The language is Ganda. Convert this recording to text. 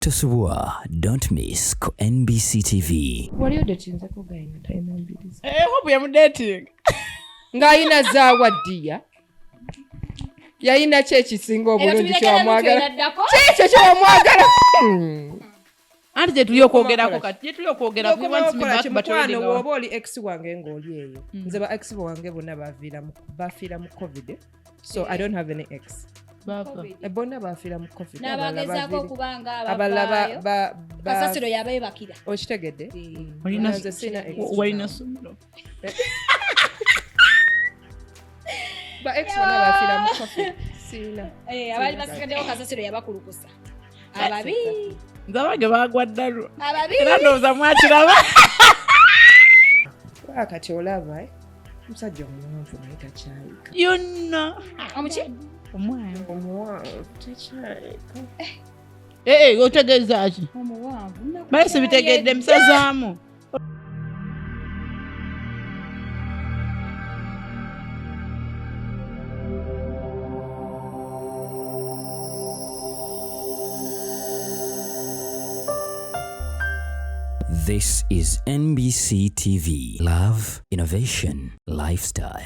Tosubwa, don't miss ko MBCTV. Wali odatinzeko gayina talina mbirizi. Hope ya dating. Ngayina zaawa ddiya. Yayina ki ekisinga obulungi ky'omwagala. Kiki ky'omwagala? Ate gye tuli okwogerako kati. Gye tuli okwogera ku once me back but already no woba oli ex wange ng'oli eyo. Nze ba ex wange bonna bafiira mu COVID. So I don't have any ex. Bonna bafiira mu COVID. N'abagezaako okubanga abavaayo. Kasasiro yabayo bakira. Okitegedde? Walina ssomero. Ba ex bonna bafiira mu COVID. Siina. Abaali basigaddewo kasasiro yabakulukusa. Ababi. Nzabage bagwa ddalu. Ababi. Era ndowooza mwakiraba. Kati olaba musajja omuwanvu naye takyayika. Yonna. Omuki? Omuwanvu takyayika. Otegeeza ki? Omuwanvu. Baye sibitegedde musazaamu. This is MBCTV. Love, innovation, lifestyle.